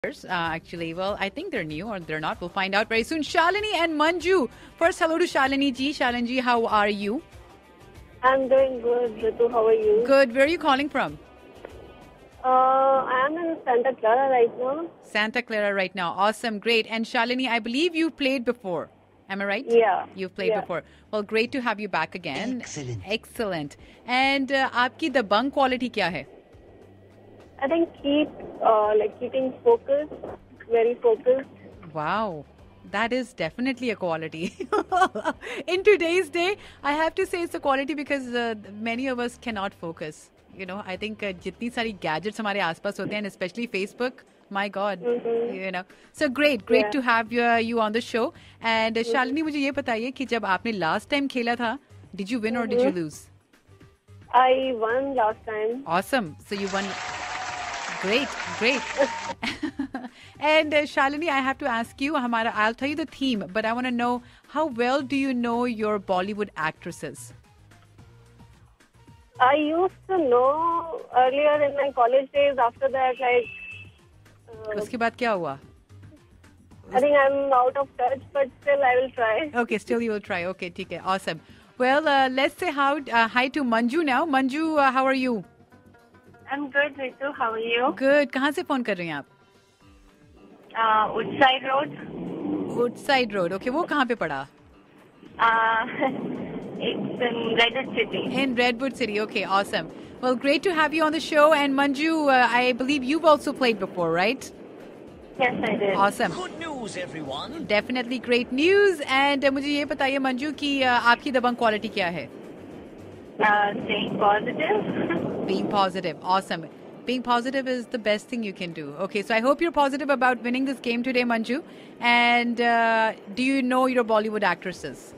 Actually, well, I think they're new or they're not. We'll find out very soon. Shalini and Manju. First, hello to Shalini ji. Shalini ji, how are you? I'm doing good. Ritu, how are you? Good. Where are you calling from? I am in Santa Clara right now. Santa Clara right now. Awesome. Great. And Shalini, I believe you played before. Am I right? Yeah. You've played before. Well, great to have you back again. Excellent. And आपकी दबंग quality क्या है? I think keeping focused, very focused. Wow. That is definitely a quality. In today's day, I have to say it's a quality because many of us cannot focus. You know, I think जितनी सारी gadgets हमारे आसपास होते हैं, especially Facebook, my God, you know. So great to have you on the show. And Shalini, मुझे ये बताइए कि जब आपने last time खेला था, did you win or did you lose? I won last time. Awesome. So you won. Great. And Shalini, I have to ask you, I'll tell you the theme, but I want to know, how well do you know your Bollywood actresses? I used to know earlier in my college days. After that, उसके बाद क्या हुआ? I think I'm out of touch, but still I will try. Okay, still you will try. Okay, ठीक है. Awesome. Well, let's say hi to Manju now. Manju, how are you? I'm good, Ritu. How are you? Good. कहाँ से phone कर रही हैं आप? Woodside Road. Woodside Road. Okay, वो कहाँ पे पड़ा? It's in Redwood City. In Redwood City. Okay, awesome. Well, great to have you on the show. And Manju, I believe you've also played before, right? Yes, I did. Awesome. Good news, everyone. Definitely great news. And मुझे ये बताइए मंजू कि आपकी दबंग quality क्या है? Staying positive. Being positive. Awesome. Being positive is the best thing you can do. Okay, so I hope you're positive about winning this game today, Manju. And do you know your Bollywood actresses?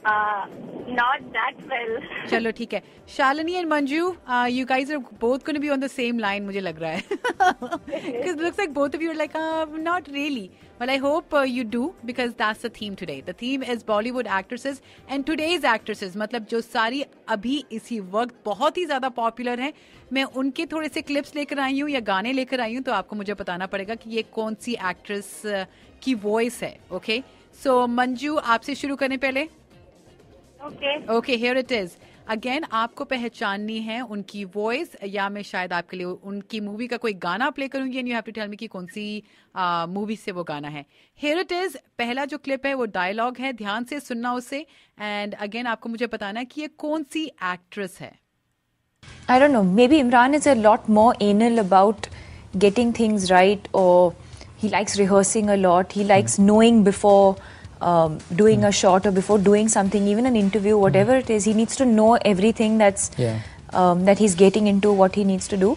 Not that well. चलो ठीक है. Shalini and Manju, you guys are both going to be on the same line, मुझे लग रहा है. Because it looks like both of you are like, not really. Well, I hope you do, because that's the theme today. The theme is Bollywood actresses and today's actresses. मतलब जो सारी अभी इसी वक्त बहुत ही ज़्यादा पॉपुलर हैं, मैं उनके थोड़े से क्लिप्स लेकर आई हूँ या गाने लेकर आई हूँ, तो आपको मुझे बताना पड़ेगा कि ये कौन सी एक्ट्रेस की वॉइस है. ओके, सो मंजू आपसे शुरू करने पहले. Okay, here it is. Again, आपको पहचाननी है उनकी वॉइस, या मैं शायद आपके लिए उनकी मूवी का कोई गाना प्ले करूंगी and you have to tell me कि कौन सी मूवी से वो गाना है. Here it is. पहला जो क्लिप है वो डायलॉग है, ध्यान से सुनना उसे. एंड अगेन आपको मुझे बताना है कि ये कौन सी एक्ट्रेस है. I don't know. Maybe Imran is a lot more anal about getting things right, or he likes rehearsing a lot. He likes knowing before doing a shot or before doing something, even an interview, whatever it is. He needs to know everything that he's getting into, what he needs to do.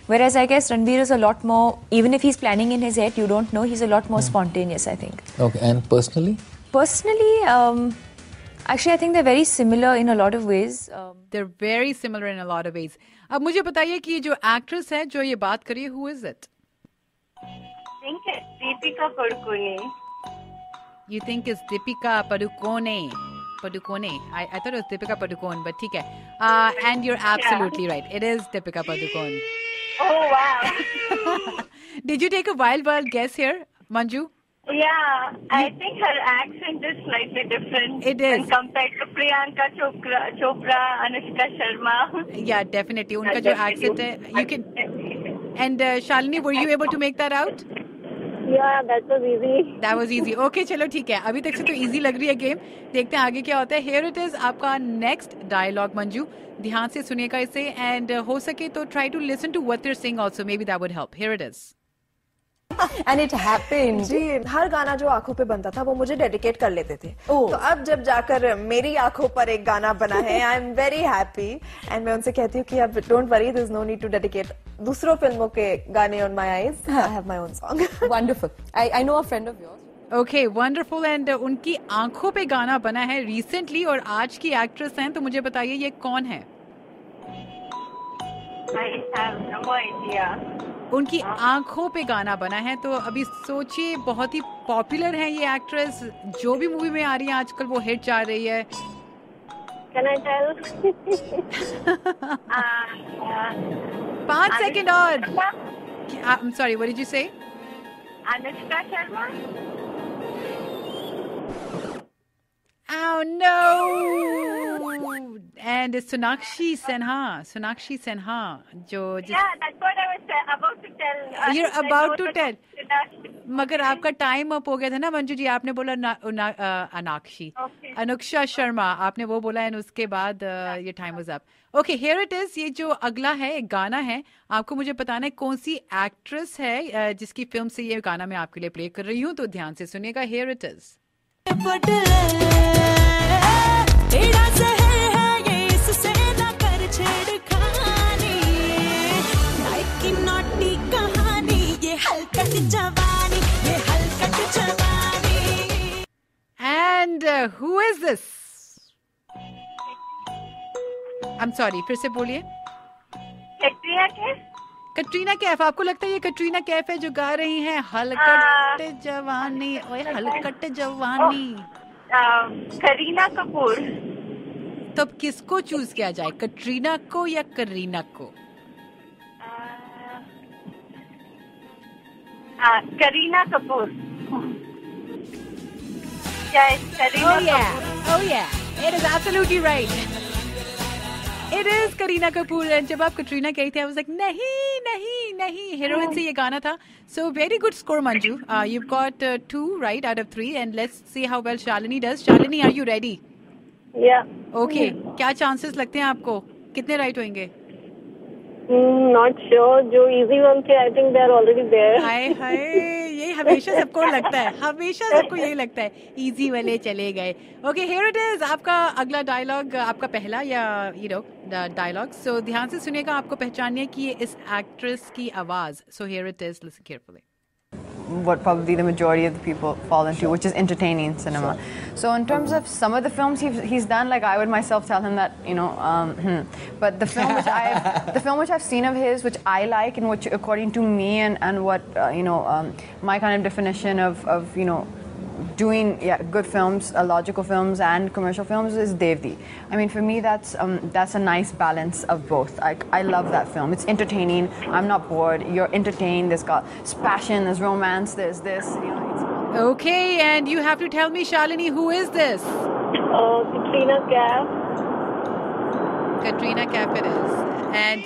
Whereas I guess Ranbir is a lot more, even if he's planning in his head, you don't know, he's a lot more spontaneous, I think. Okay, and personally? Personally, actually I think they're very similar in a lot of ways. They're very similar in a lot of ways. अब मुझे बताइए कि जो actress है जो ये बात करिए, who is it? I think it's Deepika Padukone. You think it's Deepika Padukone? I thought it was Deepika Padukone, but ठीक है. And you're absolutely right. It is Deepika Padukone. Oh, wow. Did you take a wild guess here, Manju? Yeah, I think her accent is slightly different. It is. When compared to Priyanka Chopra, Anushka Sharma. Yeah, definitely. उनका जो accent है, you can. And Shalini, were you able to make that out? Yeah, that was easy. That was easy. Okay, चलो ठीक है. अभी तक से तो easy लग रही है गेम. देखते हैं आगे क्या होता है. Here it is. आपका next dialogue, मंजू. ध्यान से सुनिएगा इसे, and हो सके तो try to listen to what they're saying also. Maybe that would help. Here it is. And it happened. जी, हर गाना जो आंखों पे बनता था वो मुझे डेडिकेट कर लेते थे. तो अब जब जाकर मेरी आंखों पर एक गाना बना है, I am very happy. And मैं उनसे कहती हूँ कि अब don't worry, there is no need to dedicate दूसरों फिल्मों के गाने on my eyes. I have my own song. Wonderful. I know a friend of yours. Okay, wonderful. And उनकी आंखों पे गाना बना है रिसेंटली और आज की एक्ट्रेस हैं, तो मुझे बताइए ये कौन है? I have no idea. उनकी आंखों पे गाना बना है, तो अभी सोचिए, बहुत ही पॉपुलर है ये एक्ट्रेस. जो भी मूवी में आ रही है आजकल वो हिट जा रही है. Can I tell? 5 सेकंड और. I'm sorry, what did you say? Anushka Sharma. Oh no! And Sonakshi Sinha, Yeah, that's what I was about to tell. You're about to tell. Sonakshi. मगर आपका time up हो गया था ना मंजू जी, आपने बोला अनाक्षी, Okay. Anushka Sharma आपने वो बोला, एंड उसके बाद ये time was up. Okay, here it is. ये जो अगला है एक गाना है, आपको मुझे बताना है कौन सी एक्ट्रेस है जिसकी फिल्म से ये गाना मैं आपके लिए प्ले कर रही हूँ, तो ध्यान से सुनिएगा. Here it is. And who is this? I'm sorry, फिर से बोलिए. कैटरीना कैफ. कटरीना कैफ. आपको लगता है ये कटरीना कैफ है जो गा रही हैं हलकट जवानी, ओए हलकट जवानी? करीना कपूर. तो अब किसको चूज किया जाए, कटरीना को या करीना को? Kareena Kapoor. Yes, Kareena Oh yeah, Kapoor. oh yeah, it is absolutely right. It is Kareena Kapoor. And जब आप कटरीना कही थी, I was like नहीं, heroine से ये गाना था. So very good score, Manju. You've got 2 right out of 3, and let's see how well Shalini does. Shalini, are you ready? Yeah. Okay. क्या chances लगते हैं आपको, कितने right होंगे? Not sure. जो easy ones थे, I think they are already there. हाय यही हमेशा सबको लगता है, हमेशा सबको यही लगता है, इजी वाले चले गए. Okay, here it is. आपका अगला डायलॉग, आपका पहला या डायलॉग. सो ध्यान से सुनिएगा, आपको पहचानिए कि ये इस एक्ट्रेस की आवाज. So here it is, listen carefully. What probably the majority of the people fall into, which is entertaining cinema. So in terms of some of the films he's done, like I would myself tell him that, you know, but the film which I've seen of his, which I like and which according to me and what my kind of definition of doing good films, logical films and commercial films is Devdi. I mean, for me that's a nice balance of both. I love that film. It's entertaining. I'm not bored. You're entertained. There's passion. There's romance. There's this. Okay, and you have to tell me, Shalini, who is this? Katrina Kaif. Katrina Kaif it is. And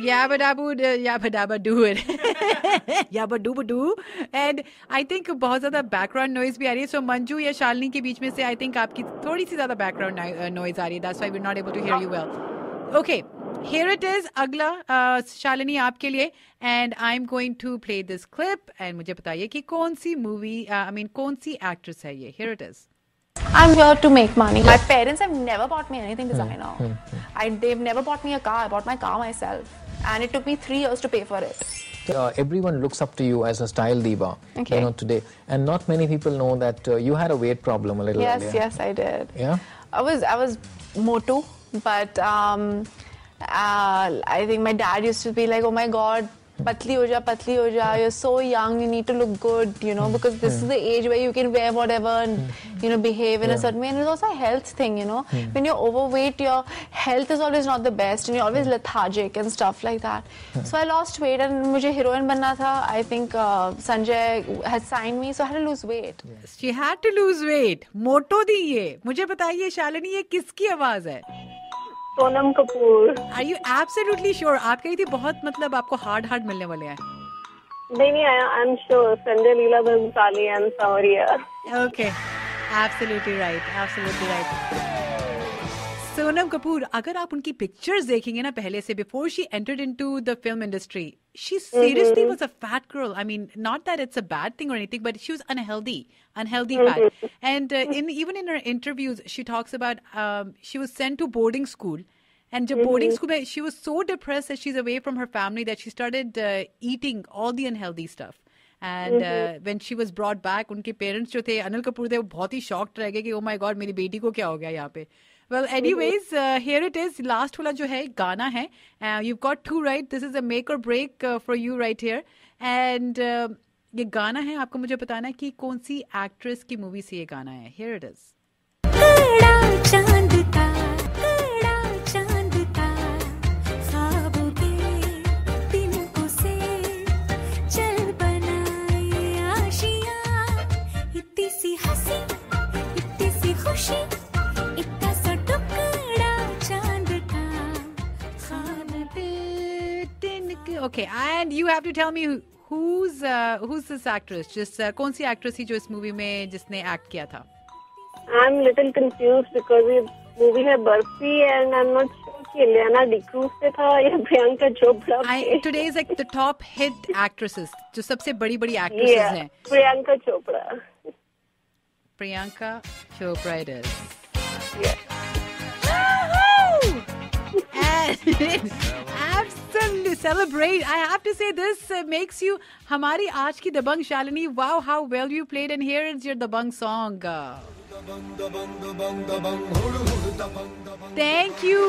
Yabba dabba do it. Yabba dooba do. And I think बहुत ज़्यादा background noise भी आ रही है. So Manju या शालिनी के बीच में से I think आपकी थोड़ी सी ज़्यादा background noise आ रही है. That's why we're not able to hear you well. Okay, here it is. अगला शालिनी आपके लिए. And I'm going to play this clip. And मुझे बताइए कि कौन सी movie, कौन सी actress है ये. Here it is. I'm here to make money. My parents have never bought me anything designer. They've never bought me a car. I bought my car myself. And it took me 3 years to pay for it. Everyone looks up to you as a style diva, Okay. today. And not many people know that you had a weight problem a little earlier. Yes, I did. Yeah? I was motu, but I think my dad used to be like, oh my God, patli ho ja, you're so young, you need to look good, because this is the age where you can wear whatever and, behave in a certain way. And it's also a health thing, When you're overweight, your health is always not the best and you're always lethargic and stuff like that. So I lost weight and mujhe heroine banna tha. I think Sanjay had signed me, so I had to lose weight. She had to lose weight. मोटो दी ये. मुझे बताइए शालिनी, ये किसकी आवाज है? Sonam Kapoor. Are you absolutely sure? आप कही थी बहुत आपको हार्ड मिलने वाले हैं. नहीं, I'm sure. Sanjay Leela Bhansali and Sauriya. Okay, absolutely right. Sonam Kapoor, अगर आप उनकी पिक्चर्स देखेंगे ना पहले से, before she entered into the film industry, she seriously was a fat girl. I mean, not that it's a bad thing or anything, but she was unhealthy fat. And even in her interviews, she talks about she was sent to boarding school. And jab boarding school, she was so depressed that she's away from her family that she started eating all the unhealthy stuff. And when she was brought back, उनके parents जो थे, अनिल कपूर थे, वो बहुत ही shocked रह गए कि oh my God, मेरी बेटी को क्या हो गया यहाँ पे. Well, anyways, here it is. Last वाला जो है गाना है. You've got 2 right. This is a make or break for you right here. And ये गाना है, आपको मुझे बताना है कि कौन सी एक्ट्रेस की मूवी से ये गाना है. Here it is. ख्वाबों के तिनकों से चल Okay, and you have to tell me who's this actress? Just कौन सी actress थी जो इस movie में जिसने act किया था? I'm little confused because ये movie है barfi and I'm not sure कि लियाना डिक्रूज पे था या प्रियंका चोपड़ा पे. Today is like the top hit actresses, जो सबसे बड़ी actresses हैं. Priyanka Chopra. Priyanka Chopra it is. Yeah. And absolutely celebrate. I have to say this makes you हमारी आज की दबंग Shalini. Wow, how well you played, and here is your Dabangg song. Thank you.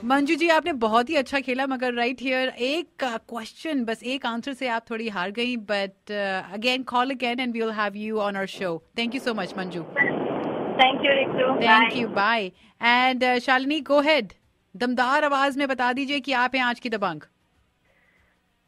Manju ji आपने बहुत ही अच्छा खेला मगर राइट हियर एक क्वेश्चन बस एक आंसर से आप थोड़ी हार गई but again call again and we will have you on our show. Thank you so much Manju. Thank you, Ritu. Thank you bye. And Shalini go ahead दमदार आवाज में बता दीजिए कि आप हैं आज की दबंग.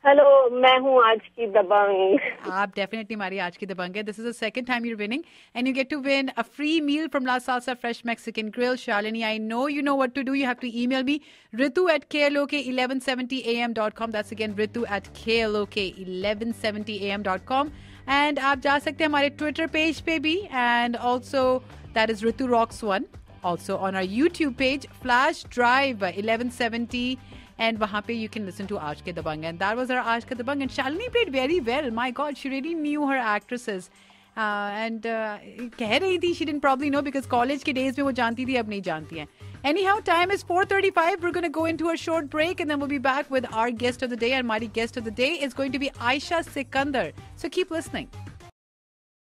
हेलो मैं हूँ आज की दबंग. आप डेफिनेटली हमारी आज की दबंग है. This is the second time you are winning and you get to win a free meal from La Salsa Fresh Mexican Grill. Shalini I know you know what to do. You have to email me ritu@klok1170am.com. that's again ritu@klok1170am.com. and आप जा सकते हैं हमारे Twitter page पे भी and also that is Ritu Rocks 1. Also on our YouTube page Flash Drive 1170 and वहाँ पे you can listen to Aaj Ke Dabang and that was our Aaj Ke Dabang and Shalini played very well. My God, she really knew her actresses and कह रही थी she didn't probably know because college के days में वो जानती थी अब नहीं जानती हैं. Anyhow, time is 4:35. We're going to go into a short break and then we'll be back with our guest of the day. And my guest of the day is going to be Aisha Sikandar. So keep listening.